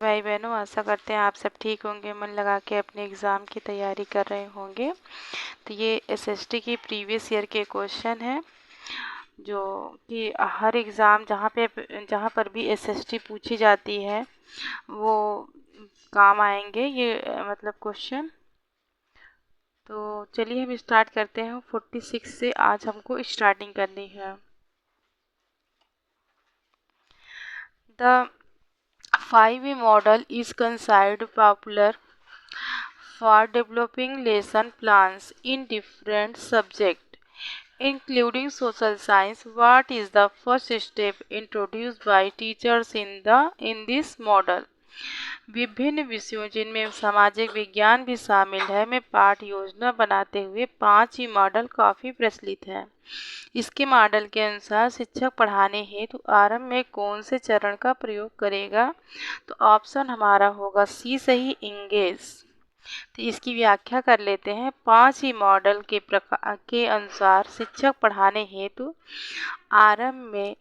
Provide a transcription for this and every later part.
भाई बहनों, आशा करते हैं आप सब ठीक होंगे, मन लगा के अपने एग्ज़ाम की तैयारी कर रहे होंगे। तो ये एसएसटी की प्रीवियस ईयर के क्वेश्चन हैं जो कि हर एग्ज़ाम जहाँ पर भी एसएसटी पूछी जाती है वो काम आएंगे ये मतलब क्वेश्चन। तो चलिए हम स्टार्ट करते हैं। 46 से आज हमको स्टार्टिंग करनी है। The 5 model is considered popular for developing lesson plans in different subjects, including social science. What is the first step introduced by teachers in this model? विभिन्न विषयों जिनमें सामाजिक विज्ञान भी शामिल है में पाठ योजना बनाते हुए 5 ही मॉडल काफ़ी प्रचलित है। इसके मॉडल के अनुसार शिक्षक पढ़ाने हेतु आरंभ में कौन से चरण का प्रयोग करेगा? तो ऑप्शन हमारा होगा सी सही, इंगेज। तो इसकी व्याख्या कर लेते हैं। 5 ही मॉडल के प्रकार के अनुसार शिक्षक पढ़ाने हेतु आरंभ में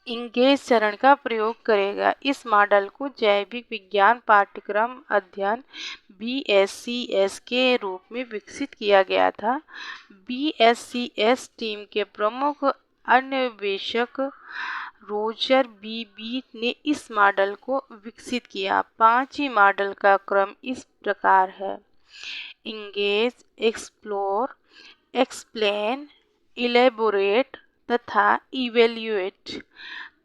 इंगेज चरण का प्रयोग करेगा। इस मॉडल को जैविक विज्ञान पाठ्यक्रम अध्ययन BSCS के रूप में विकसित किया गया था। BSCS टीम के प्रमुख अन्वेषक रोजर बीबी ने इस मॉडल को विकसित किया। 5 ही मॉडल का क्रम इस प्रकार है: इंगेज, एक्सप्लोर, एक्सप्लेन, इलेबोरेट तथा इवेल्युएट।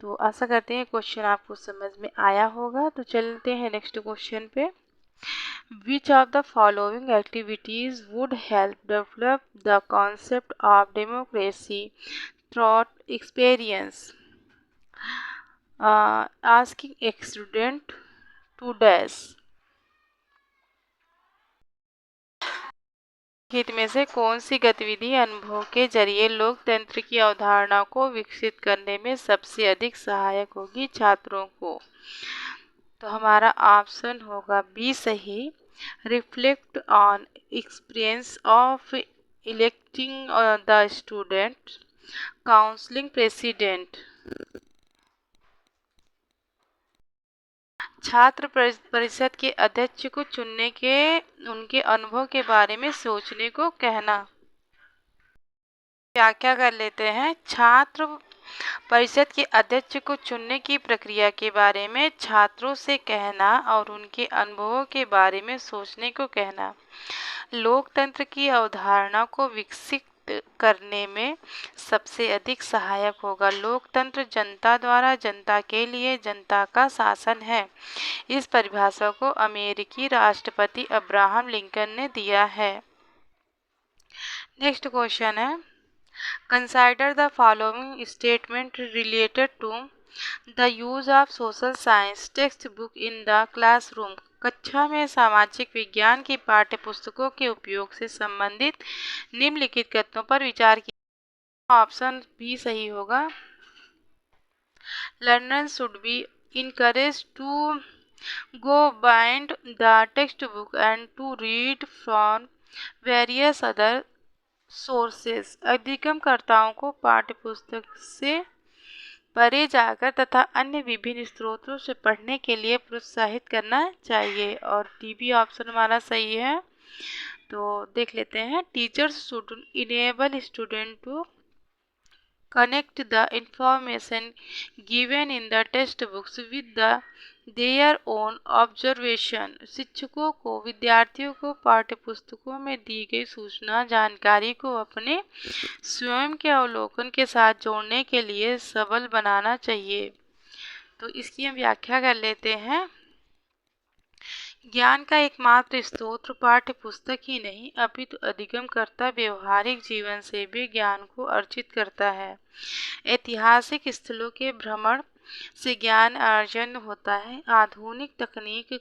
तो आशा करते हैं क्वेश्चन आपको समझ में आया होगा। तो चलते हैं नेक्स्ट क्वेश्चन पे। Which of the following activities would help develop the concept of democracy through experience? Asking a student to dash. हित में से कौन सी गतिविधि अनुभव के जरिए लोकतंत्र की अवधारणा को विकसित करने में सबसे अधिक सहायक होगी छात्रों को? तो हमारा ऑप्शन होगा बी सही, reflect on experience of electing the student, counselling president. छात्र परिषद के अध्यक्ष को चुनने के उनके अनुभव के बारे में सोचने को कहना। व्याख्या कर लेते हैं। छात्र परिषद के अध्यक्ष को चुनने की प्रक्रिया के बारे में छात्रों से कहना और उनके अनुभवों के बारे में सोचने को कहना लोकतंत्र की अवधारणा को विकसित करने में सबसे अधिक सहायक होगा। लोकतंत्र जनता द्वारा जनता के लिए जनता का शासन है। इस परिभाषा को अमेरिकी राष्ट्रपति अब्राहम लिंकन ने दिया है। नेक्स्ट क्वेश्चन है, Consider the following statement related to the use of social science textbook in the classroom. कक्षा में सामाजिक विज्ञान की पाठ्य पुस्तकों के उपयोग से संबंधित निम्नलिखित कथनों पर विचार किया। ऑप्शन बी सही होगा। Learners should be encouraged to go beyond the textbook and to read from various other sources. अधिगमकर्ताओं को पाठ्यपुस्तक से परे जाकर तथा अन्य विभिन्न स्रोतों से पढ़ने के लिए प्रोत्साहित करना चाहिए। और टीबी ऑप्शन हमारा सही है। तो देख लेते हैं। Teachers should enable student to connect the information given in the textbooks with their own observation. शिक्षकों को विद्यार्थियों को पाठ्यपुस्तकों में दी गई सूचना जानकारी को अपने स्वयं के अवलोकन के साथ जोड़ने के लिए सबल बनाना चाहिए। तो इसकी हम व्याख्या कर लेते हैं। ज्ञान का एकमात्र स्रोत पाठ्य पुस्तक ही नहीं अपितु अधिगमकर्ता व्यवहारिक जीवन से भी ज्ञान को अर्जित करता है। ऐतिहासिक स्थलों के भ्रमण से ज्ञान अर्जन होता है। आधुनिक तकनीक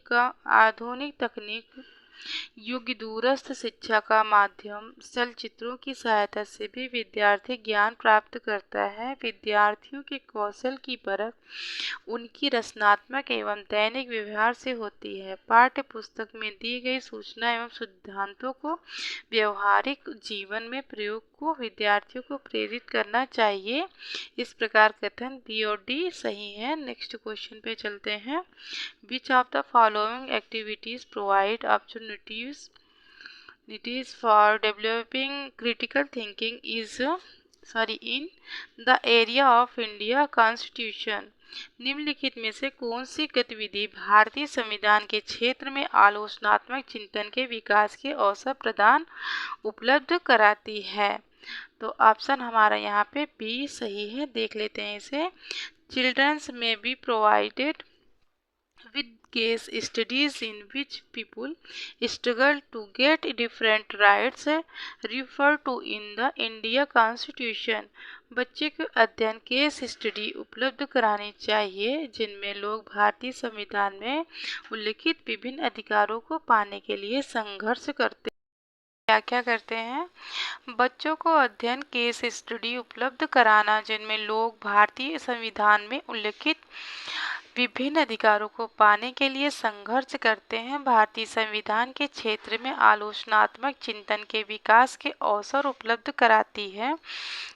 युग दूरस्थ शिक्षा का माध्यम चलचित्रों की सहायता से भी विद्यार्थी ज्ञान प्राप्त करता है। विद्यार्थियों के कौशल की परख उनकी रचनात्मक एवं दैनिक व्यवहार से होती है। पाठ्य पुस्तक में दी गई सूचना एवं सिद्धांतों को व्यवहारिक जीवन में प्रयोग को विद्यार्थियों को प्रेरित करना चाहिए। इस प्रकार कथन बी और डी सही है। नेक्स्ट क्वेश्चन पे चलते हैं। Which of the following activities provide opportunities for developing critical thinking in the area of India Constitution। निम्नलिखित में से कौन सी गतिविधि भारतीय संविधान के क्षेत्र में आलोचनात्मक चिंतन के विकास के अवसर प्रदान उपलब्ध कराती है? तो ऑप्शन हमारा यहाँ पे बी सही है। देख लेते हैं इसे। चिल्ड्रंस में be provided with case studies in which people struggle to get different rights referred to in the India Constitution। बच्चे को अध्ययन केस स्टडी उपलब्ध करानी चाहिए जिनमें लोग भारतीय संविधान में उल्लिखित विभिन्न अधिकारों को पाने के लिए संघर्ष करते व्याख्या करते हैं। बच्चों को अध्ययन केस स्टडी उपलब्ध कराना जिनमें लोग भारतीय संविधान में उल्लिखित विभिन्न अधिकारों को पाने के लिए संघर्ष करते हैं, भारतीय संविधान के क्षेत्र में आलोचनात्मक चिंतन के विकास के अवसर उपलब्ध कराती है।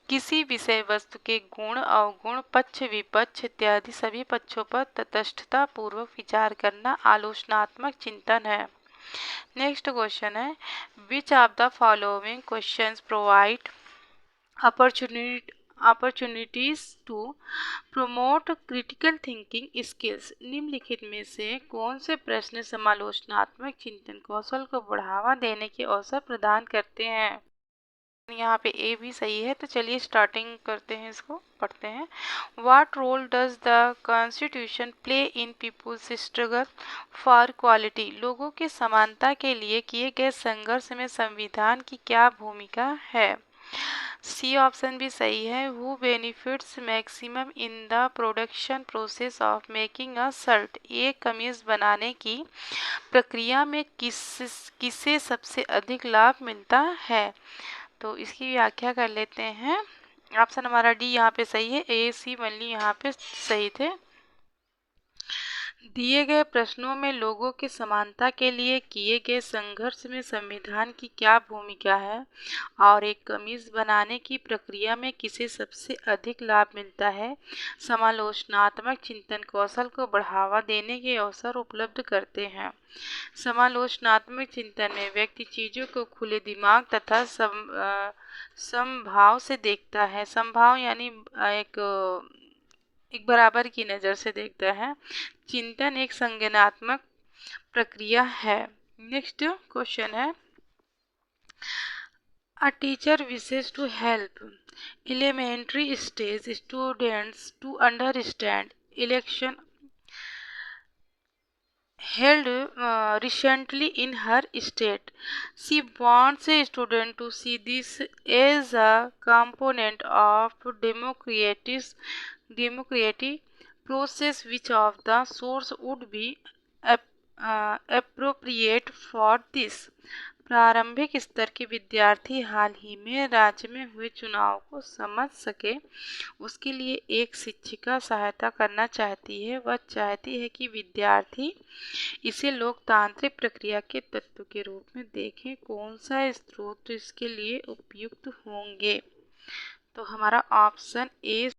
किसी विषय वस्तु के गुण अवगुण पक्ष विपक्ष इत्यादि सभी पक्षों पर तटस्थता पूर्वक विचार करना आलोचनात्मक चिंतन है। नेक्स्ट क्वेश्चन है। Which of the following questions provide opportunities to promote critical thinking skills। निम्नलिखित में से कौन से प्रश्न समालोचनात्मक चिंतन कौशल को बढ़ावा देने के अवसर प्रदान करते हैं? यहाँ पे ए भी सही है। तो चलिए स्टार्टिंग करते हैं, इसको पढ़ते हैं। What role does the Constitution play in people's struggle for equality? लोगों के समानता के लिए किए गए संघर्ष में संविधान की क्या भूमिका है? सी ऑप्शन भी सही है। Who benefits maximum in the production process of making a shirt? एक कमीज बनाने की प्रक्रिया में किसे सबसे अधिक लाभ मिलता है? तो इसकी व्याख्या कर लेते हैं। ऑप्शन हमारा डी यहाँ पे सही है। ए सी ओनली यहाँ पे सही थे। दिए गए प्रश्नों में लोगों के समानता के लिए किए गए संघर्ष में संविधान की क्या भूमिका है और एक कमीज बनाने की प्रक्रिया में किसे सबसे अधिक लाभ मिलता है, समालोचनात्मक चिंतन कौशल को बढ़ावा देने के अवसर उपलब्ध करते हैं। समालोचनात्मक चिंतन में व्यक्ति चीज़ों को खुले दिमाग तथा समभाव से देखता है। समभाव यानी एक बराबर की नज़र से देखता है। चिंतन एक संज्ञानात्मक प्रक्रिया है। नेक्स्ट क्वेश्चन है। A teacher wishes to help elementary stage students to understand election held recently in her state. She wants a student to see this as a component of democratic process. Which of the source would be appropriate for this? प्रारंभिक स्तर के विद्यार्थी हाल ही में राज्य में हुए चुनाव को समझ सके उसके लिए एक शिक्षिका सहायता करना चाहती है। वह चाहती है कि विद्यार्थी इसे लोकतांत्रिक प्रक्रिया के तत्व के रूप में देखें। कौन सा स्रोत इसके लिए उपयुक्त होंगे? तो हमारा ऑप्शन ए,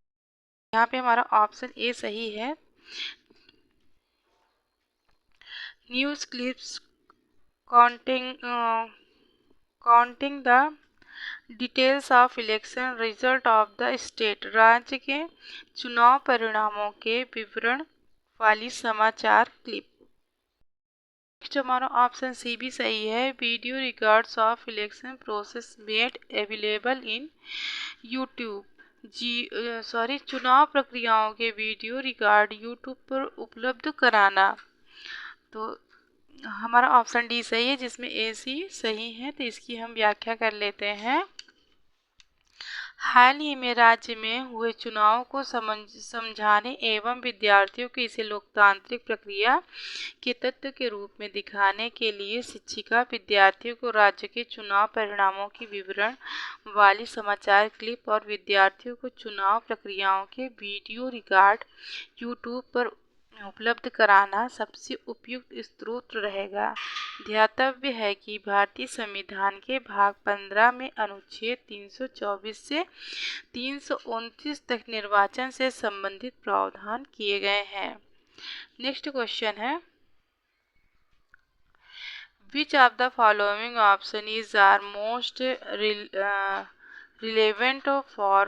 यहाँ पे हमारा ऑप्शन ए सही है। News clips counting the details of election result of the state। राज्य के चुनाव परिणामों के विवरण वाली समाचार क्लिप। नेक्स्ट हमारा ऑप्शन सी भी सही है। Video records of election process made available in YouTube. चुनाव प्रक्रियाओं के वीडियो रिकॉर्ड यूट्यूब पर उपलब्ध कराना। तो हमारा ऑप्शन डी सही है, जिसमें ए सी सही है। तो इसकी हम व्याख्या कर लेते हैं। हाल ही में राज्य में हुए चुनाव को समझाने एवं विद्यार्थियों को इसे लोकतांत्रिक प्रक्रिया के तत्व के रूप में दिखाने के लिए शिक्षिका विद्यार्थियों को राज्य के चुनाव परिणामों की विवरण वाली समाचार क्लिप और विद्यार्थियों को चुनाव प्रक्रियाओं के वीडियो रिकॉर्ड यूट्यूब पर उपलब्ध कराना सबसे उपयुक्त स्रोत रहेगा। ध्यातव्य है कि भारतीय संविधान के भाग 15 में अनुच्छेद 324 से 329 तक निर्वाचन से संबंधित प्रावधान किए गए हैं। नेक्स्ट क्वेश्चन है, Which of the following option is are most relevant for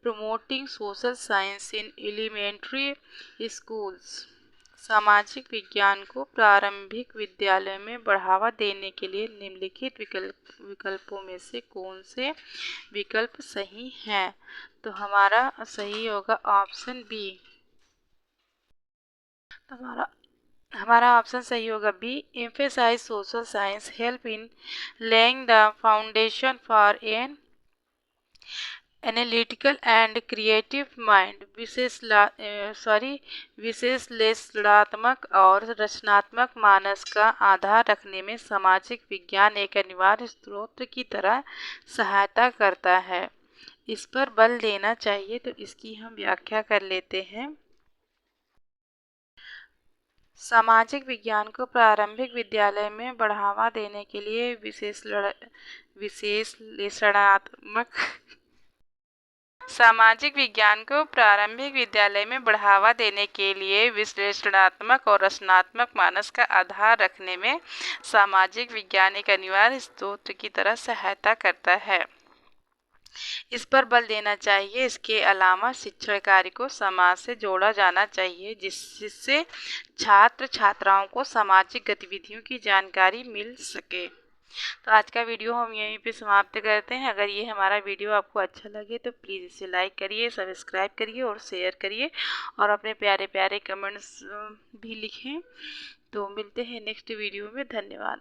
promoting social science in elementary schools? सामाजिक विज्ञान को प्रारंभिक विद्यालय में बढ़ावा देने के लिए निम्नलिखित विकल्पों में से कौन से विकल्प सही हैं? तो हमारा सही होगा ऑप्शन बी। तो हमारा ऑप्शन सही होगा B. Emphasize social science help in laying the foundation for an analytical and creative mind. विश्लेषणात्मक और रचनात्मक मानस का आधार रखने में सामाजिक विज्ञान एक अनिवार्य स्रोत की तरह सहायता करता है। इस पर बल देना चाहिए, तो इसकी हम व्याख्या कर लेते हैं। सामाजिक विज्ञान को प्रारंभिक विद्यालय में बढ़ावा देने के लिए सामाजिक विज्ञान को प्रारंभिक विद्यालय में बढ़ावा देने के लिए विश्लेषणात्मक और रचनात्मक मानस का आधार रखने में सामाजिक विज्ञान एक अनिवार्य स्रोत की तरह सहायता करता है। इस पर बल देना चाहिए। इसके अलावा शिक्षण कार्य को समाज से जोड़ा जाना चाहिए, जिससे छात्र छात्राओं को सामाजिक गतिविधियों की जानकारी मिल सके। तो आज का वीडियो हम यहीं पे समाप्त करते हैं। अगर ये हमारा वीडियो आपको अच्छा लगे तो प्लीज़ इसे लाइक करिए, सब्सक्राइब करिए और शेयर करिए और अपने प्यारे प्यारे कमेंट्स भी लिखें। तो मिलते हैं नेक्स्ट वीडियो में। धन्यवाद।